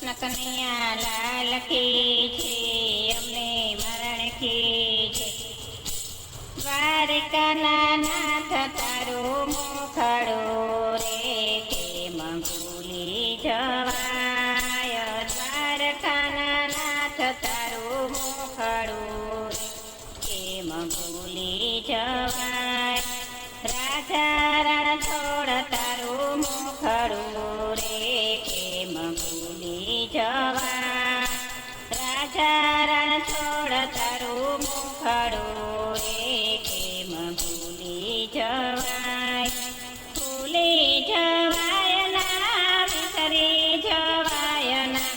કૃષ્ણ કનૈયા લાલ કી છે, અમને મરણ કી છે. દ્વારકાના નાથ તારું મુખડું રે કેમ ભૂલી જવાય. દ્વારકાના નાથ તારું મુખડું રે કેમ ભૂલી જવાય. રાજા રણછોડ તારું મુખડું રે કેમ ભૂલી જવાય. રાજા રણછોડ તારું મુખડું રે કેમ ભૂલી જવાય. ભૂલી જવાય ના વિસરી જવાય ના,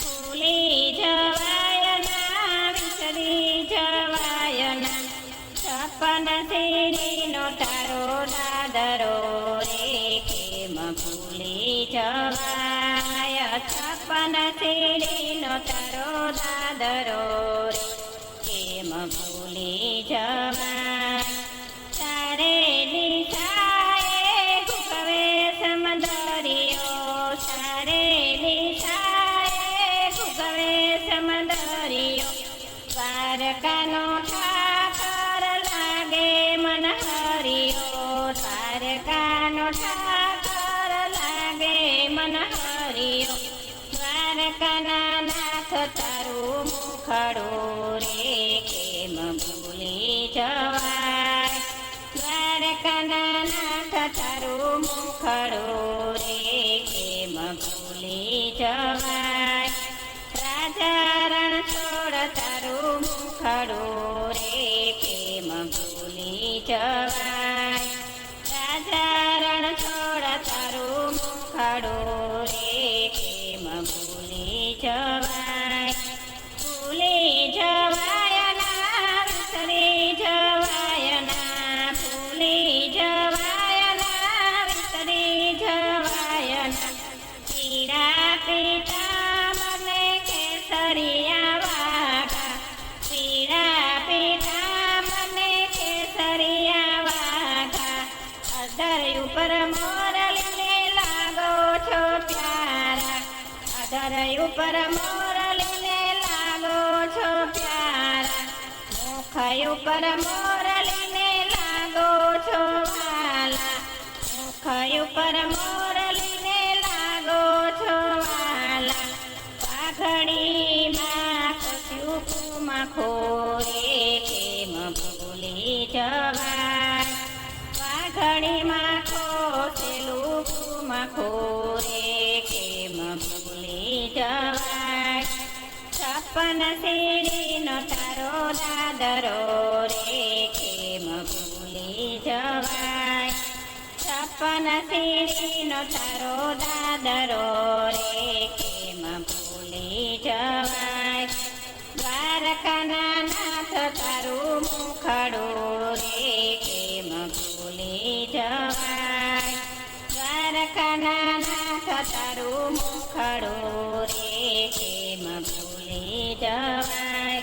ભૂલી જવાય ના વિસરી જવાય ના. છપ્પન સીડીનો તારો દાદરો રે કેમ ભૂલી જવાય. છપ્પન સીડીનો તારો દાદરો રે કેમ ભૂલી જવાય. તારે નિશાએ ભૂકવે સમંદરિયો, તારે નિશાએ ભૂકવે સમંદરિયો. દ્વારકાનો ઠાકર લાગે મન હરિયો, દ્વારકાનો ઠાકર લાગે મન હરિયો. દ્વારકાના નાથ તારું મુખડું રે કેમ ભૂલી જવાય. દ્વારકાના નાથ તારું મુખડું રે કેમ ભૂલી જવાય. રાજા રણછોડ તારું મુખડું રે કેમ ભૂલી જવાય. રાજા રણછોડ તારું મુખડું રે કેમ ભૂલી જવાય. ભૂલી જવાય ના વિસરી જવાય ના, ભૂલી જવાય ના વિસરી જવાય ના. પીળા પીઠા મને કેસરિયા વાઘા, પીળા પીઠા મને કેસરિયા વાઘા. અધર ઉપર મોરલીને લાગો છો પ્યારા, અધર ઉપર મોરલીને લાગો છો પ્યારા. મુખ ઉપર મોરલીને લાગો છો વાલા, મુખ ઉપર મોરલીને લાગો છો વાલા. પાઘડીમાં કશું કુમખો રે કેમ ભૂલી જવાય. પાઘડીમાં ખોસેલું કુમખો રે કેમ ભૂલી જવાય. છપ્પન સીડીનો તારો દાદરો રે કેમ ભૂલી જવાય. છપ્પન સીડીનો તારો દાદરો રે કેમ ભૂલી જવાય. દ્વારકાના નાથ તારું મુખડું રે કેમ ભૂલી જવાય. દ્વારકાના નાથ તારું મુખડું રે કેમ ભૂલી જવાય.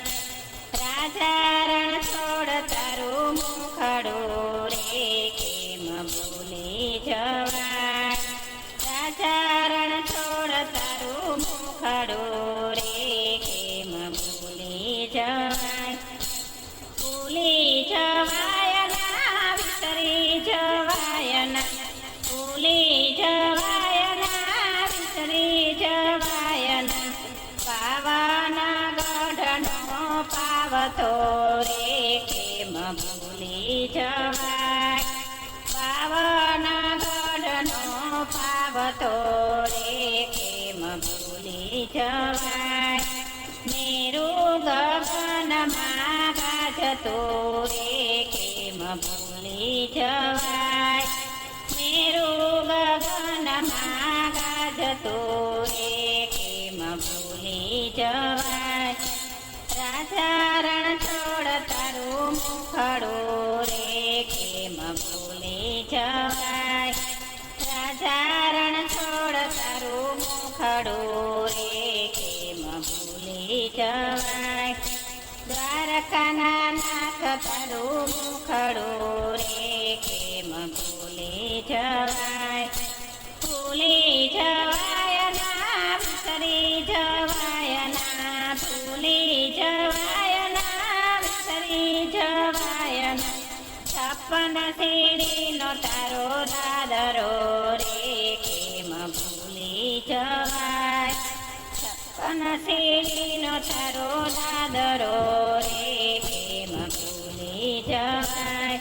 રાજા રણછોડ તારું મુખડું રે કેમ ભૂલી જવાય. રાજા રણછોડ તારું મુખડું રે કેમ ભૂલી જવાય. ભૂલી જવાય ના વિસરી જવાય ના, ભૂલી જવાય ના વિસરી જવાય ના. પાવાના ગઢનો પાવતો રે કેમ ભૂલી જવાય. પાવાના ગઢનો પાવતો રે કેમ ભૂલી જવાય. મેરુ ગગનમાં ગાજતો રે કેમ ભૂલી જવાય. મેરુ ગગનમાં ગાજતો રે કેમ ભૂલી જવાય. રાજા રણછોડ તારું મુખડું રે કેમ ભૂલી જવાય. રાજા રણછોડ તારું મુખડું રે કેમ ભૂલી જવાય. દ્વારકાના નાથ તારું મુખડું રે કેમ ભૂલી જવાય. ભૂલી જવાય ના વિસરી જવાય ના, ભૂલી જવાય ના, વિસરી જવાય ના. છપ્પન સીડીનો તારો દાદરો રે, કેમ ભૂલી જવાય. છપ્પન સીડીનો તારો દાદરો રે, કેમ ભૂલી જવાય.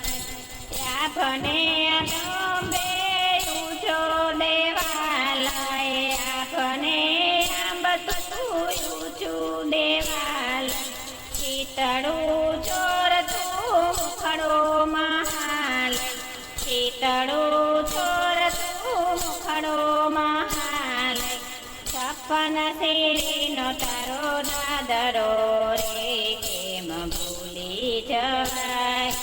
આપને આંબે ઊંચો દેવાલય, આપને આંબતું ઊંચું દેવાલય. ચિતડું ચોરતું મુખડો મહાલય, ચિતડું ચોરતું મુખડો મહાલય. છપ્પન સીડીનો તારો દાદરો રે, કેમ ભૂલી જવાય.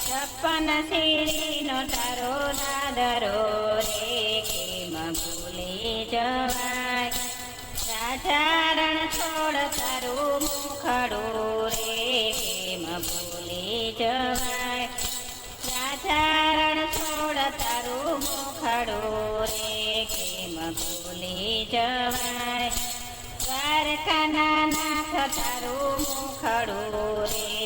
છપ્પન સીડીનો તારો દાદરો રે, કેમ ભૂલી જવાય. રાજા રણ છોડ તારું મુખડું રે, કેમ ભૂલી જવાય. રાજા રણ છોડ તારું મુખડું રે, કેમ ભૂલી જવાય. દ્વારકાના નાથ તારું મુખડું રે,